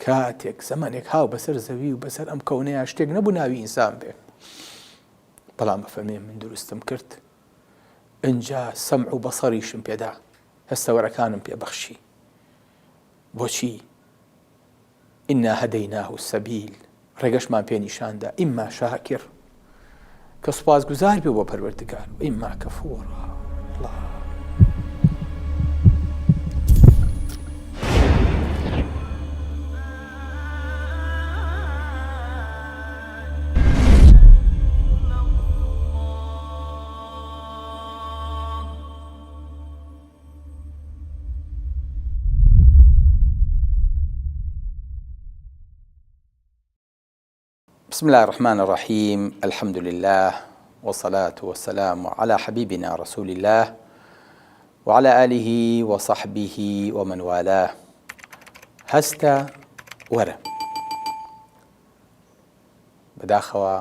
کاتێک زەمانێک هاو بەسەر زەوی و بەسەر ئەم کەونەیە شتێک نەبوو ناوی ئینسان بێ، بەڵام بەفەرمێ من دروستم کرد، ئینجا سەمع و بەسەریشم پێدا، هەستەوەرەکانم پێبەخشی. بۆچی؟ ئینا هەدەیناه السەبیل، ڕێگەشمان پێ نیشاندا، ئیما شاکر کە سوپاسگوزار بێ بۆ پەروەردگار، و ئیما کەفوورا. بسم الله الرحمن الرحيم، الحمد لله والصلاة والسلام على حبيبنا رسول الله وعلى آله وصحبه ومن والاه. هەستە وەرە بەداخەوە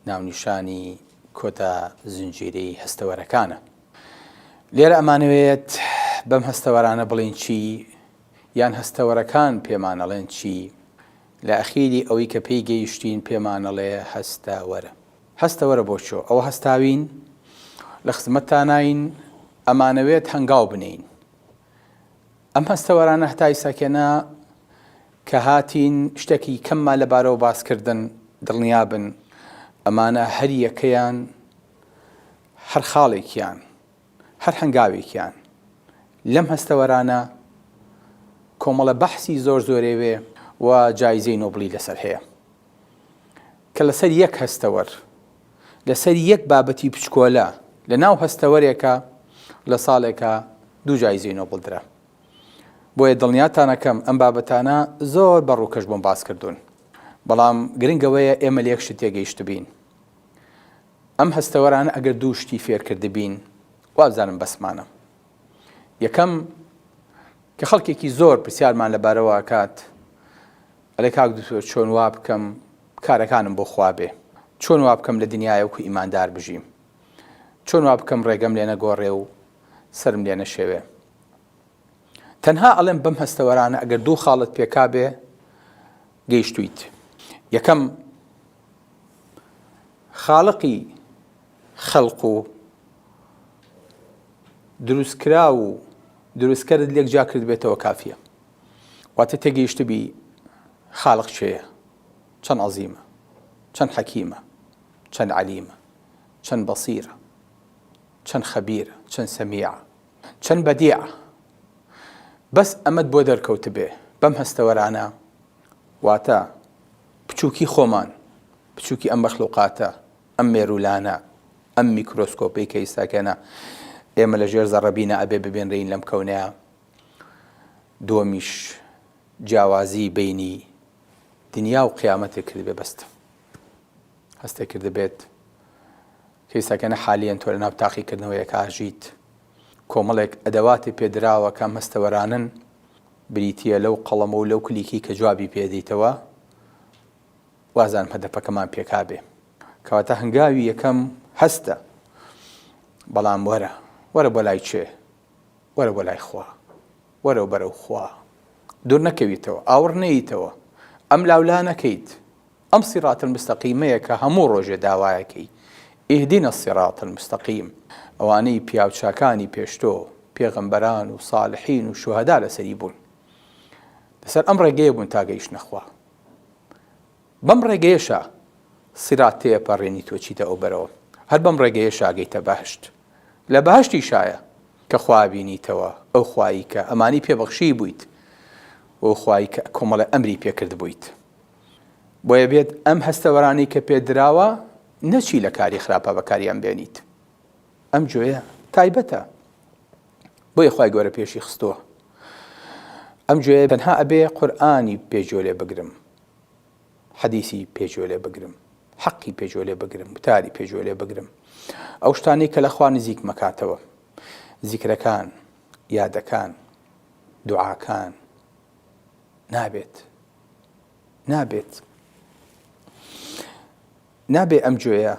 ناونیشانی کۆتا زنجیرەی هەستەوەرەکانە. لێرە ئەمانەوێت بەم هەستەوەرانە بڵین چی، یان هەستەوەرەکان پێمانەڵێن چی. لە ئەخیری ئەوەی کە پێی گەیشتین پێمانەڵێ هەستە وەرە. هەستە وەرە بۆ چۆ؟ ئەوە هەستاوین لە خزمەتتانین، ئەمانەوێت هەنگاو بنین. ئەم هەستەوەرانە هەتای سەکێنە کە هاتین شتێکی کەممان لەبارەوە باسکردن دڵنیابن ئەمانە هەر یەکەیان، هەر خاڵێکیان، هەر هەنگاوێکیان لەم هەستەوەرانە کۆمەڵە بەحسی زۆر زۆرێوێ و جایزەی نۆبڵی لەسەر هەیە کە لەسەر یەک هەستەوەر، لەسەر یەک بابەتی بچکۆلە لە ناو هەستەوەرێکە لە ساڵێکە دوو جایزەی نۆبڵ درا. بۆیە دڵنیاتانەکەم ئەم بابەتانە زۆر بەڕووکەش بۆم باس کردوون، بەڵام گرنگەوەیە ئێمە لە یەک شت تێگەیشت بین. ئەم هەستەوەرانە ئەگەر دوو شتی فێر کردبین وابزانم بەسمانە. یەکەم کە خەڵکێکی زۆر پرسیارمان لەبارەوە ئاکات، ئەلێ کاک دکتۆر چۆن وا بکەم کارەکانم بۆ خوا بێ، چۆن وا بکەم لە دنیای وەکو ئیماندار بژیم، چۆن وا بکەم ڕێگەم لێ نەگۆڕێ و سرم لێ نەشێوێ. تەنها ئەڵێم بەم هەستەوەرانە ئەگەر دوو خاڵت پێکا بێ گەیشتویت. یەکەم خاڵقی خەڵق و دروستکرا و دروستکەرت لێک جا کرد بێتەوە کافیە. واتە تێگەیشتبی خالق چێیە، چەند عەزیمە، چەند حەکیمە، چەند عەلیمە، چەند بەسیرە، چەند خەبیرە، چەند سەمیعە، چەند بەدیعە. بەس ئەمەت بۆ دەرکەوت بێ بەم هەستەوەرانە، واتە بچووکی خۆمان، بچووکی ئەم مەخلوقاتە، ئەم مێرولانە، ئەم میکرۆسکۆپەی کە ئێستاکەنە ئێمە لە ژێر زەڕەبینە ئەبێ ببێنرین لەم کەونەیە. دووەمیش جیاوازی بینی دنیا و قیامەتێک کرد بێ بەستە. هەستێک کرد بێت کە ئێستاکەنە حالیەن تۆ لە ناو تاقیکردنەوەیەک ئاژیت، کۆمەڵێک ئەدەواتی پێدراوە کە ئەم هەستەوەرانن بریتیە لەو قەڵەمە و لەو کلیکی کە جوابی پێدەیتەوە، وازانم هەدەفەکەمان پێکا بێ. کەواتە هەنگاوی یەکەم هەستە، بەڵام وەرە وەرە بۆ لای چێ؟ وەرە بۆ لای خوا، وەرە بەرەو خوا، دوور نەکەویتەوە، ئاوڕ نەیتەوە، ئەم لاولا نەکەیت. ئەم سیڕات المستەقیمەیە کە هەموو ڕۆژێ داوایەکەی، ئیهدینە السیڕات المستەقیم. ئەوانەی پیاوچاکانی پێشتۆ، پێغەمبەران و ساڵحین و شوهەدا لەسەری بوون، لەسەر ئەم ڕێگەیە بوون تا گەیشتنە خوا. بەم ڕێگەیەشە سیڕات تێپەڕێنی تۆ چیتە ئەو بەرەوە، هەر بەم ڕێگەیەشە گەیتە بەهشت. لە بەهشتیشایە کە خوا بینیتەوە، ئەو خوایی کە ئەمانی پێبەخشی بوویت، ئەو خوایی کە کۆمەڵە ئەمری پێکرد بوویت. بۆیە بێت ئەم هەستەوەرانی کە پێدراوە نەچی لە کاری خراپە بەکاریان بێنیت. ئەم جۆیە تایبەتە، بۆیە خوای گەورە پێشی خستووە. ئەم جۆیە تەنها ئەبێ قورئانی پێشوە لێ بگرم، حەدیسی پێشوە لێ بگرم، حەقی پێشوە لێ بگرم، وتاری پێشوە لێ بگرم. ئەو شتانەی کە لە خوا نزیک مەکاتەوە، زیکرەکان، یادەکان، دوعاکان، نابێت ئەم جۆیە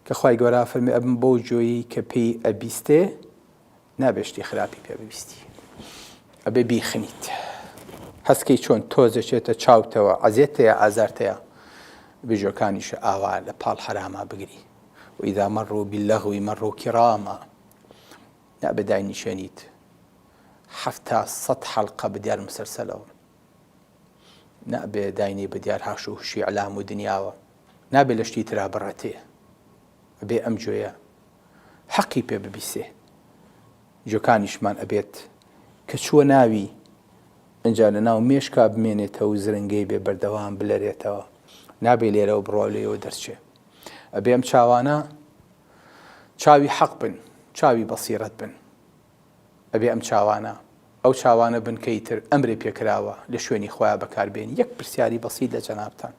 کە خوای گەورە فەرمێ ئەبن بۆ جۆیی کە پێی ئەبیستێ، نابێشتی خراپی پێ ببیستی، ئەبێ بیخنیت. هەستکەی چۆن تۆزەچێتە چاوتەوە عەزیەتەیە ئازارتەیە بێژۆکانیشە ئاوا لە پاڵ حەراما بگری وإذا مروا باللغو مروا كراما نابێ داینیشێنیت 700 حەڵقە بە دیار مسلسلەوە نابێ داینی بە دیار هاش و هوشی عەلام و دنیاوە نابێ لە شتی ترا بڕەتێ ئەبێ ئەم گوێیە حەقی پێ ببیسێ جۆکانیشمان ئەبێت کە چووە ناوی ئەنجا لە ناو مێشکا بمێنێتەوە و زرنگەی بێ بەردەوام بلەرێتەوە نابێ لێرەوە بڕوا لێەوە دەرچێ ئەبێ ئەم چاوانە چاوی حەق بن چاوی بەسیرەت بن ئەبێ ئەم چاوانە ئەو چاوانە بن کە ئیتر ئەمرێ پێکراوە لە شوێنی خۆیان بەکاربێنی یەک پرسیاری بەسیط لە جەنابتان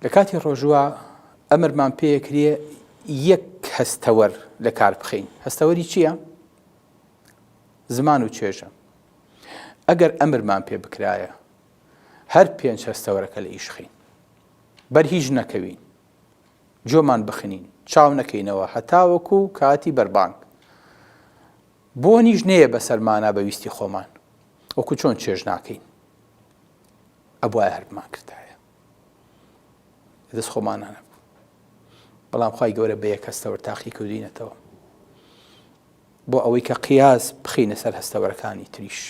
لە کاتی ڕۆژوە ئەمرمان پێیەکرێ یەک هەستەوەر لە کار بخەین هەستەوەری چییە؟ زمان و چێژە ئەگەر ئەمرمان پێ بکرایە هەر 5 هەستەوەرەکە لە ئیش خین بەرهیژ نەکەوین جۆمان بخنین چاو نەکەینەوە هەتاوەکو کاتی بەربانگ بۆنیش نەیە بەسەرمانە بەویستی خۆمان وەکو چۆن چێژ ناکەین ئەبوایە هەرمان کردایە دەست خۆمانە نەبوو بەڵام خوای گەورە بە یەک هەستەوەر تاقی کردوینەتەوە بۆ ئەوەی کە قیاس بخینە سەر هەستەوەرەکانی تریش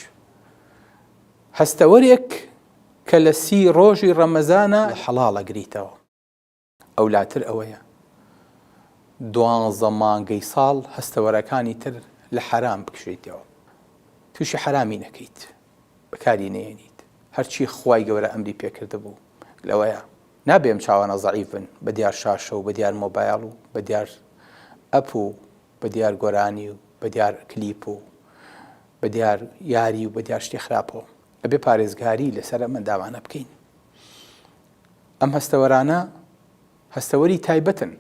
هەستەوەرێک کە لە 30 ڕۆژی ڕەمەزانە حەڵاڵە گریتەوە ئەولاتر ئەوەیە 12 مانگەی ساڵ هەستەوەرەکانی تر لە حەرام بکشیتەوە تووشی حەرامی نەکەیت بەکاری نێنیت هەرچی خوای گەورە ئەمری پێکرده بوو لەوەیە نابێ ئەم چاوانە زەعیف بن بە دیار شاشە و بە دیار مۆبایل و بە دیار ئەپ و بە دیار گۆرانی و بە دیار کلیپ و بە دیار یاری و بە دیار شتی خراپەوە ئەبێ پارێزگاری لەسەر ئەمە داوانە بکەین ئەم هەستەوەرانە هەستەوەری تایبەتن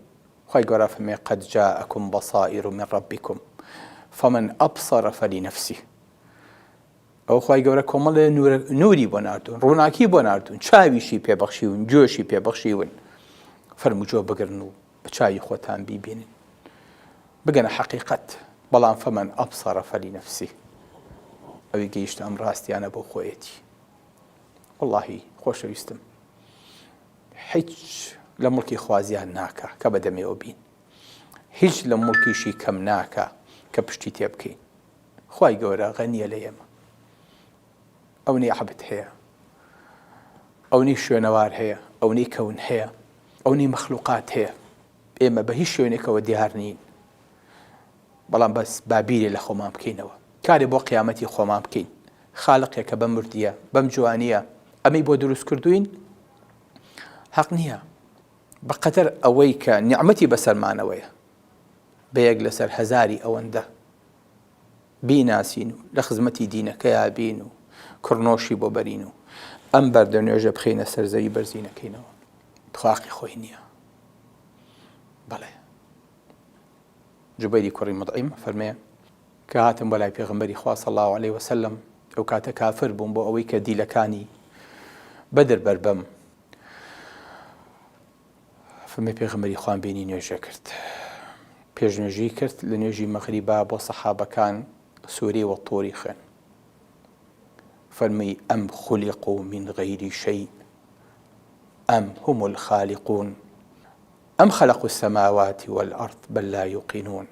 خوای گەورە فەرمێ قەد جاءەکم بەصائر من ربکم فمن أبصر فلنفسه ئەو خوای گەورە کۆمەڵێ نووری بۆ ناردوون ڕووناکی بۆ ناردوون چاویشی پێبەخشیون جۆشی پێبەخشیون فەرموو جۆ بگرن و بە چاوی خۆتان بیبینن بگەنە حەقیقەت بەڵام فەمەن ئەبصەرە فەلینەفسیه ئەوی گەیشتە ئەم ڕاستیانە بۆ خۆیەتی وەڵڵاهی خۆشەویستم هیچ لە مڵکی خوازیان ناکە کە بەدەمێەوە بین هیچ لە مڵکیشی کەم ناکە کە پشتی تێ بکەین خوای گەورە غەنیە لە ئێمە ئەوەی عەبد هەیە ئەوەی شوێنەوار هەیە ئەوەی کەون هەیە ئەوەی مەخلوقات هەیە ئێمە بە هیچ شوێنێکەوە دیار نین بەڵام بەس بابیرێ لە خۆمان بکەینەوە کارێ بۆ قیامەتی خۆمان بکەین خاڵقێکە بەم مردیە بەم جوانیە ئەمەی بۆ دروست کردوین حەق نییە بەقەدەر ئەوەی کە نیعمەتی بەسەرمانەوەیە بەیەک لەسەر هەزاری ئەوەندە بیناسین و لە خزمەتی دینەکەیە بین و کڕنۆشی بۆ بەرین و ئەم بەردە نوێژە بخینە سەرزەوی بەرزینەکەینەوە تخواقی خۆی نییە بەڵێ جوبەیری کوڕی مطعیم فەرمێ کە هاتم بە لای پێغەمبەری خوا صلی الله علیه وسلم ئەو کاتە کافر بووم بۆ ئەوەی کە دیلەکانی بەدر بەربەم فەرمێ پێغەمبەری خوان بینی نوێژە کرد پێشنوێژی کرد لە نوێژی مەغریبا بۆ سەحابەکان سوورەی وەتووری خوێن فەرمی ئەم خولقوا من غەیری شەیء ئەم هم الخالقون أم خلقوا السماوات والأرض بل لا يوقنون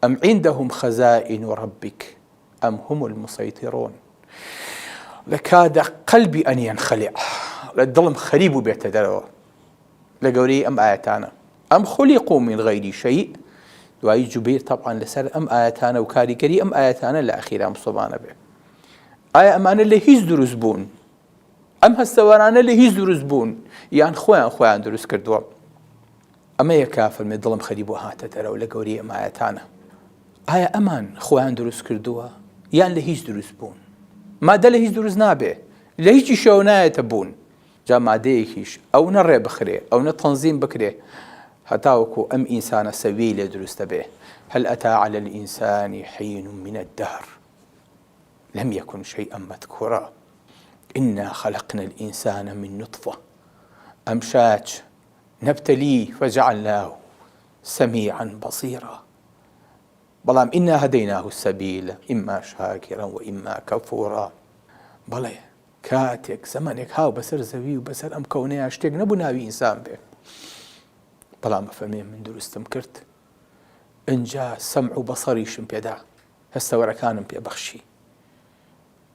أم عندهم خزائن ربك أم هم المسيطرون لكاد قلبي أن ينخلع للظلم خريب بيتدروا لقولي أم آياتانا أم خلقوا من غير شيء دعاء جبير طبعا لسر أم آياتانا وكاريكري أم آياتانا لأخيرا مصطبانا به آية أمانا اللي هيز دروز بون أم هستوارانا اللي هيز دروز بون يعني خوان دروز كردوا ئەمە یە کافر مێ دڵم خەریبوو هاتە دەرەوە لە گەورەی ئەم ئاەتانە ئایا ئەمان خۆیان دروست کردووە یان لە هیچ دروست بوون مادە لە هیچ دروست نابێ لە هیچی شەو نایەتە بوون جا مادەیەکیش ئەو نەڕێ بخرێ ئەو نە تەنزیم بکرێ هەتاوەکو ئەم ئینسانە سەویی لێ دروستە بێ هل أتى على الإنسان حين من الدهر لم يكن شيئا مذكورا إنا خلقنا الإنسان من نطفة أمشاج نبتليه فجعلناه سميعا بصيرا بەڵام ئینا هەدەیناه السەبیل ئیما شاکرا و ئیما کەفوورا. بەڵێ کاتێک زەمانێک هاو بەسەر زەوی و بەسەر ئەم کەونەیە شتێک نەبوو ناوی ئینسان بێ، بەڵام بەفەرمێ من دروستم کرد، ئینجا سەمع و بەسەریشم پێدا، هەستەوەرەکانم پێبەخشی.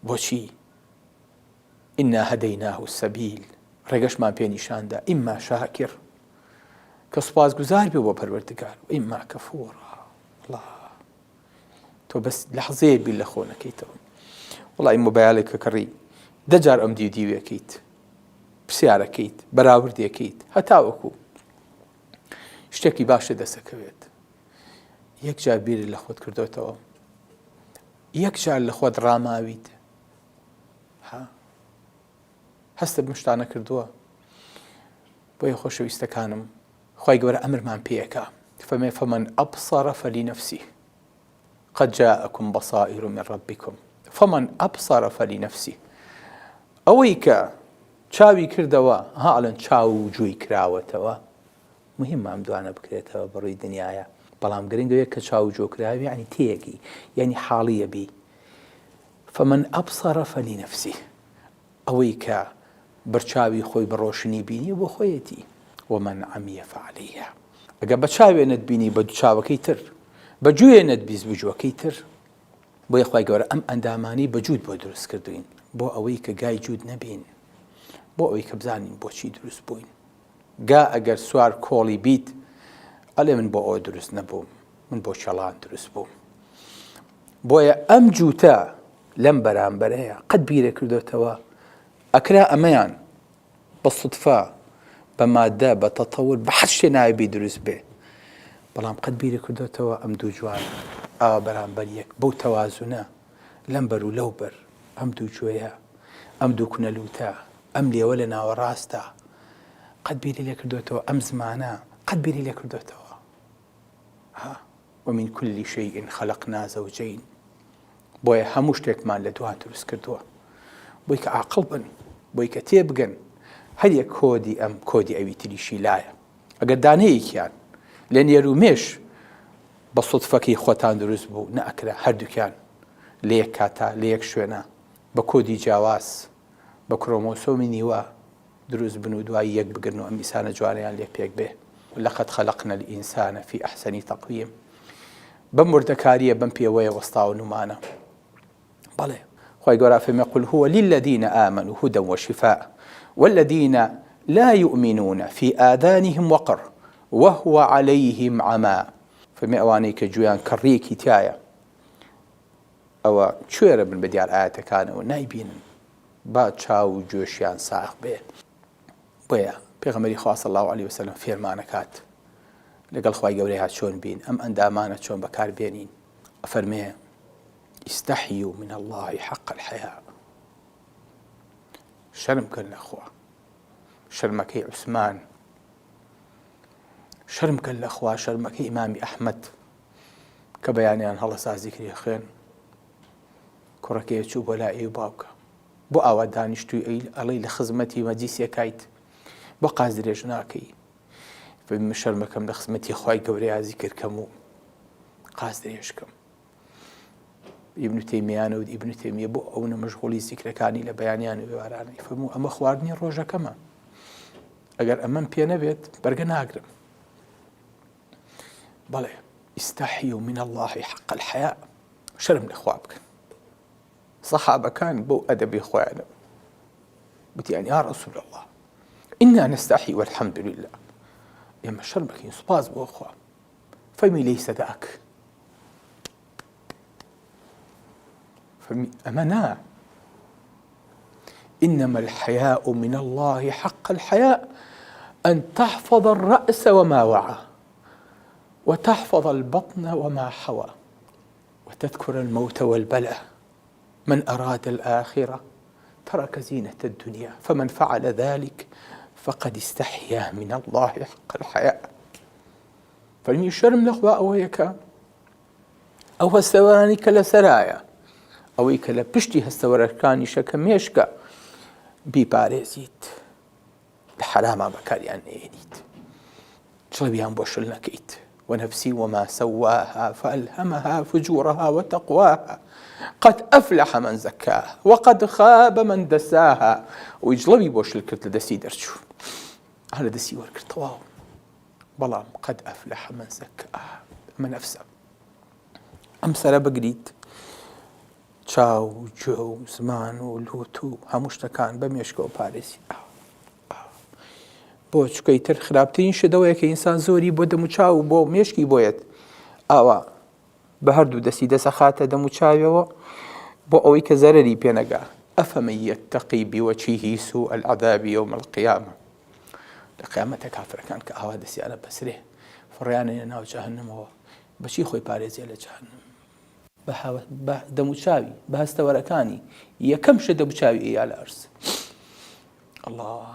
بۆچی؟ ئینا هەدەیناه السەبیل، ڕێگەشمان پێ نیشاندا، ئیما شاکر کە سوپاسگوزار بێ بۆ پەروەردگار و ئیما کەفوورا. الله، تۆ بەس لەحزەیە بیر لە خۆ نەکەیتەوە. وڵی مۆبایلێکە کڕی دەجار ئەم دیوەکەیت، پرسیارەکەیت، بەراوردێکەیت، هەتاوەکو شتێکی باشە دەسەکەوێت، یەک جار بیری لە خۆت کردوتەوە، یەک جار لە خۆت ڕاماویت، هەستە بمشتانە کردووە. بۆیە خۆشەویستەکانم، خی گەورە ئەمرمان پێیەکە، فەمێ فەمەن ئەبصەرە فەلینەفسی قەد جاءەکم بەصائر من ڕەبیکم فەمەن ئەبصەرە فەلینەفسی. ئەوەی کە چاوی کردەوە، هاڵەن چاو و جووی کراوەتەوە، مهمە ئەم دوانە بکرێتەوە بەڕووی دنیاە، بەڵام گرنگەوەیە کە چاو و جۆ کراوی یعنی تێیەکی، یعنی حاڵیە بی. فەمەن ئەبصەرە فەلینەفسی، ئەوەی کە بەرچاوی خۆی بە ڕۆشنی بینی بۆ خۆیەتی، ومن عەمیە فعەلەیهە. ئەگەر بە چاوێنت بینی بە چاوەکەی تر، بە جوێنت بیست بجووەکەی تر. بۆیە خی گەورە ئەم ئەندامانی بە جوود بۆ دروست کردوین، بۆ ئەوەی کە گای جوود نەبین، بۆ ئەوەی کە بزانین بۆچی دروست بووین. گا ئەگەر سوار کۆڵی بیت ئەڵێ من بۆ ئەوە دروست نەبووم، من بۆ چەڵان دروست بووم. بۆیە ئەم جووتە لەم بەرامبەرەیە قەت بیرە کردوتەوە، ئەکرا ئەمەیان بە سوتفا، بە مادە، بە تەتەور، بە هەر شتێ ناوێبی دروست بێ، بەڵام قەت بیرە کردوتەوە ئەم دوو جوان ئاوا بەرامبەر یەک، بەو تەوازونە لەم بەر و لەو بەر، ئەم دوو جوێیە، ئەم دوو کونەلوتە، ئەم لێوە لە ناوەڕاستە، قەت بیری لێ کردوتەوە، ئەم زمانە قەت بیری لێ کردوتەوە. ومن كل شيء خلقنا زوجين. بۆیە هەموو شتێکمان لە دوان دروست کردووە، بۆی کە عاقڵ بن، بۆی کە تێبگەن هەر یەک کۆدی ئەم کۆدی ئەوی تریشی لایە. ئەگەر دانەیەکیان لە نێرومێش بە سوتفەکەی خۆتان دروست بوو نەئەکرا، هەردووکیان لە یەک کاتا لە یەک شوێنە بە کۆدی جیاواز، بە کرۆمۆسۆمی نیوە دروست بن و دوای یەک بگرن و ئەم ئینسانە جوانیان لێ پێک بێ. لەقەد خەلەقنا الئینسانە فی ئەحسەنی تەقویم. بەم وردەکاریە بەم پێوەیە وەستاوە نومانە. بەڵێ خی گەورە فەرمێ قل هو للذین آمنوا هدى وشفاء والذین لا يؤمنون في آذانهم وقر وهو عليهم عمى. فەرمێ ئەوانەی کە گوێیان کەڕیەکی تایە، ئەوە کوێرە بن بە دیار ئاەتەکانەوە نایبینن، با چاو و گوێشیان ساغ بێ. بۆیە پێغەمبەری خوا صلی الله علیه وسلم فێرمانەکات لەگەڵ خی گەورەی هات چۆن بین، ئەم ئەندامانە چۆن بەکاربێنین. ئەفەرمێ ئیستەحیوا من الله حق الحیاء. شەرم کەن لەخوا، شەرمەکەی عوسمان، شەرم کەن لەخوا، شەرمەکەی ئیمامی ئەحمەد کە بەیانیان هەڵەسا زیکری خوێن، کوڕەکەی چوو بۆ لای ئێو باوکە، بۆ ئاوا دانیشتووی ئەڵەی لە خزمەتی مەجلیسێکایت، بۆ قاز درێژ ناکەی. فەرمێ شەرمەکەم لە خزمەتی خی گەورەی زیکر کەم و قاز درێژکەم. ئیبن تەیمیانە و ئیبن تەیمیە بۆ ئەو نەمەشغوڵی زیکرەکانی لە بەیانیان و وێوارانەی فەرموو ئەمە خواردنی ڕۆژەکەمە، ئەگەر ئەمەم پێ نەبێت بەرگە ناگرم. بەڵێ ئیستەحیوا من الله حق الحیاء، شەرم لەخوا بکەن. سەحابەکان بۆ ئەدەبی خۆیانە وتیان یا ڕەسوول الله ئینا نەستەحی والحەمد لله، ئێمە شەرمەکەین سوپاس بۆ خوا. فەرمی لەیسە داک، فەرمی ئەمە نا، إنما الحياء من الله حق الحياء أن تحفظ الرأس وما وعى وتحفظ البطن وما حوى وتذكر الموت والبلاء. من أراد الآخرة ترك زينة الدنيا فمن فعل ذلك فقد استحيا من الله حق الحياء. فەرمی شەرم لەخوا ئەوەیەکە ئەو هەستەوەرانی کە لە سەرایە، ئەوەی کە لە پشتی هەستەوەرەکانیشە کە مێشکە بیپارێزیت، لە حەراما بەکاریان نێنیت، چڵەبیان بۆ شل نەکەیت، ونفسي وما سواها فألهمها فجورها وتقواها قد أفلح من زكاها وقد خاب من دساها. ويجلبي بۆ شلکرد لە دەستی دەرچوو، هەر لە دەستی وەرگرت تەواو. بەڵام قد أفلح من زكاها من نفسه. ئەم سەرە بگریت، چاو و گوێ و زمان و لوت و هەموو شتەکان بە مێشکەوە پارێزی. بۆ چکەی تر خراپترین شدەوەیە کە ئینسان زۆری بۆ دەم و چاو بۆ مێشکی بۆیەت ئاوا بە هەردوو دەستی دەسەخاتە دەم و چاویەوە بۆ ئەوەی کە زەرەری پێنەگا. ئەفەمەن یەتەقی بوجهه سوء العذاب يوم القيامة. لە قیامەتە کافرەکان کە ئاوا دەستیانە بەسرێ فڕیانێنە ناو جەهەنەمەوە، بەچی خۆی پارێزیە لە جەهەنەم؟ بە دەم و چاوی، بە هەستەوەرەکانی یەکەم شە دەم و چاوی ئەیا لە ئەرز. الله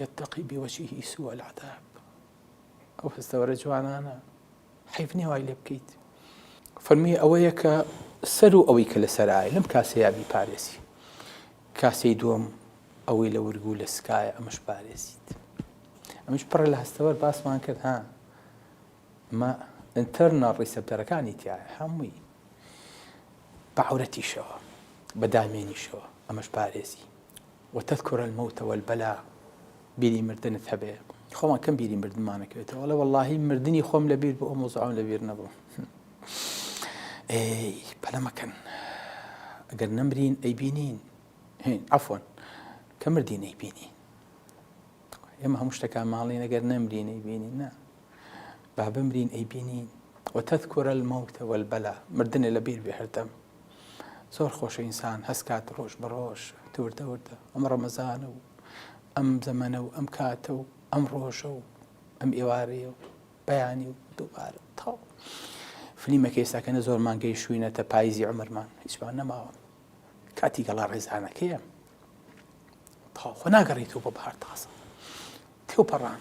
يتقي بوجهه سوء العذاب. ئەو هەستەوەرە جوانانە حیف نییە وای لێ بکەیت. فەرمی ئەوەیە کە سەر و ئەوەی کە لە سەرایە لەم کاسەیە بیپارێزی. کاسەی دووەم ئەوەی لە ورگ و لە سکایە ئەمەش پارێزیت. ئەمەش پڕە لە هەستەوەر باسمان کرد ها ئەمە ئینتەرنەڵ ڕیسەپتەرەکانی تایە هەمووی بە عەورەتیشەوە بە دامێنیشەوە ئەمەش پارێزی. وتذكر الموت والبلاء. بیری مردنت هەبێ. خۆمان کەم بیری مردنمانەکەوێتەوە، وەڵێ وەڵڵاهی مردنی خۆم لەبیر بوو، ئەو مۆزوعەم لەبیر نەبوو. ئێی پەلە مەکەن، ئەگەر نەمرین ئەیبینین، عەفوەن کە مردین ئەیبینین. ئێمە هەموو شتەکان ماڵین ئەگەر نەمرین ئەیبینین، نا با بمرین ئەیبینین. وتذكر الموت والبلاء. مردنێ لەبیر بێ هەردەم. زۆر خۆشە ئینسان هەستکات ڕۆژ بە ڕۆژ وردە وردە ئەم ڕەمەزانە و ئەم زەمەنە و ئەم کاتە و ئەم ڕۆژە و ئەم ئێوارەیە و بەیانی و دووبارە تاو. فلیمەکە ئێستاکەنە زۆرمان گەیشتووینەتە پاییزی عومرمان، هیچمان نەماوە. کاتی گەڵا ڕێزانەکەیە تاو خۆ ناگەڕێیتەوە بۆ بەهار تازە تێوپەڕان.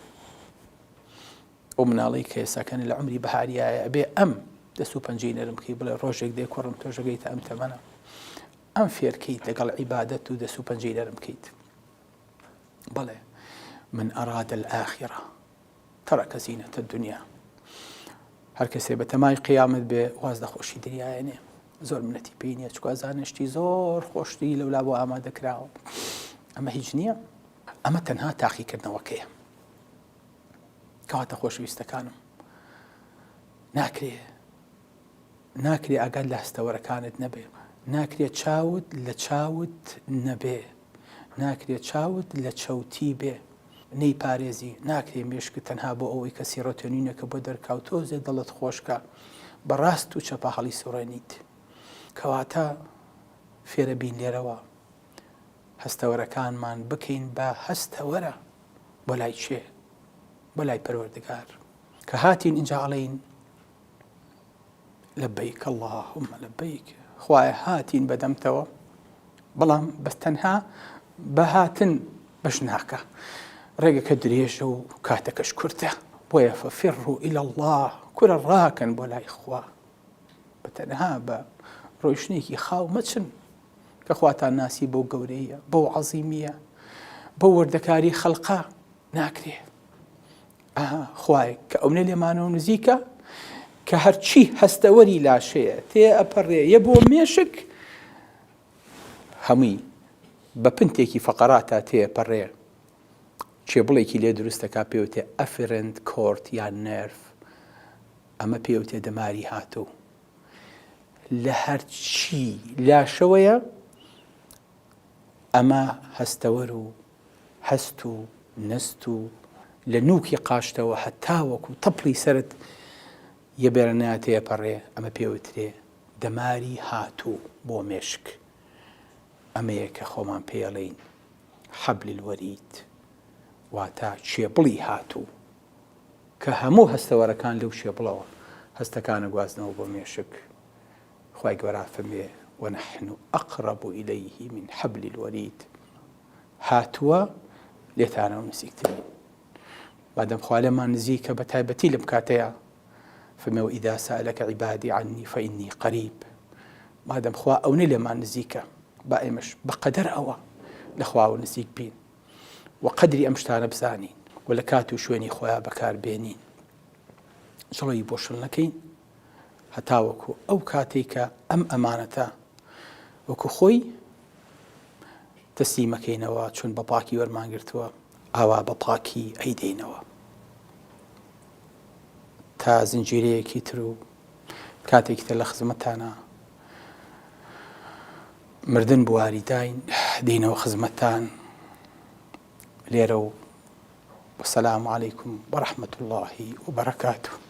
ئەو مناڵەی کە ئێستاکەنە لە عومری بەهاریایە ئەبێ ئەم دەست و پەنجەی نەرم بکەی بڵێ ڕۆژێک دێ کوڕم تۆ ژەگەیتە ئەم تەمەنە، ئەم فێرکەیت لەگەڵ عیبادەت و دەست و پەنجەی نەرم بکەیت. بەڵێ من أراد الآخرة ترك زينة الدنيا. هەر کەسێ بە تەمای قیامەت بێ واز لە خۆشی دنیایە، زۆر منەتی پێی نییە، چکو ئەزانشتی زۆر خۆشتی لەولا بۆ ئامادەکراوە. ئەمە هیچ نییە، ئەمە تەنها تاقیکردنەوەکەیە. کەواتە خۆشەویستەکانم ناکرێ ئاگات لە هەستەوەرەکانت نەبێ، ناکرێت چاوت لە چاوت نەبێ، ناکرێت چاوت لە چەوتی بێ، نەی پارێزی. ناکرێ مێشکت تەنها بۆ ئەوەی کە سیرۆتۆنینەکە بۆ دەرکاو تۆزێ دڵت خۆشکە بەڕاست و چەپە هەڵی سوڕێنیت. کەواتە فێرە بین لێرەوە هەستەوەرەکانمان بکەین بە هەستەوەرە بۆ لای چێ؟ بۆ لای پەروەردگار کە هاتین ئینجا ئەڵێین لەبەیک اللهم لەبەیک. خوایە هاتین بەدەمتەوە، بەڵام بەس تەنها بە هاتن بەش ناکە، ڕێگەکە درێژە و کاتەکەش کورتە. بۆیە فەفیڕوا ئیلە الله، کورە ڕاکەن بۆ لای خوا، بە تەنها بە ڕۆیشتنێکی خاو مەچن کە خواتان ناسی بەو گەورەیە، بەو عەزیمیە، بەو وردەکاری خەڵقا ناکرێ. خوای کە ئەوەنە لێمانەوە نزیکە کە هەرچی هەستەوەری لاشەیە تێ ئەپەڕێ یە بۆ مێشک هەمووی بە پنتێکی فەقەراتە تێپەڕێ. چێبڵێکی لێ دروستەکە پێوتێ ئەفرنت کۆرت یان نەرف، ئەمە پێوتێ دەماری هاتوو. لە هەرچی لاشەوەیە ئەمە هەستەوەر و هەست و نەست و لە نووکی قاشتەوە هەتاوەکو تەپڵی سەرت یەبێرە ناتێ پەڕێ، ئەمە پێوترێ دەماری هاتوو بۆ مێشک. ئەمەیە کە خۆمان پێڵین حەبل الوەرید، واتە چێبڵی هاتوو کە هەموو هەستەوەرەکان لەو چێبڵەوە هەستەکانە گوازنەوە بۆ مێشک. خوای گەورە فەرمێ وەنەحن ئەقرەب ئیلەیه من حەبل الوەرید. هاتووە لێتانەوە نزیکترین. بادەم خوا لێمان نزیکە بە تایبەتی لەم کاتەیە فەرمێ وئیذا سەئەلەکە عیبادی عنی فەئینی قەریب. بادەم خوا ئەوەنە لێمان نزیکە، با ئێمەش بەقەدەر ئەوە لە خواوە نزیک بین و قەدری ئەم شتانە بزانین و لە کات و شوێنی خۆیان بەکار بێنین. ژڵی بۆ شڵ نەکەین هەتاوەکو ئەو کاتێک کە ئەم ئەمانەتە وەکو خۆی تەسلیمەکەینەوە چون بە پاکی وەرمانگرتووە ئاوا بە پاکی ئەیدەینەوە تا زنجیرەیەکی تر و کاتێکی تر لە خزمەتانە مردن بواری داین دینەوە خزمەتان لێرە و والسلام عليكم ورحمة الله وبركاته.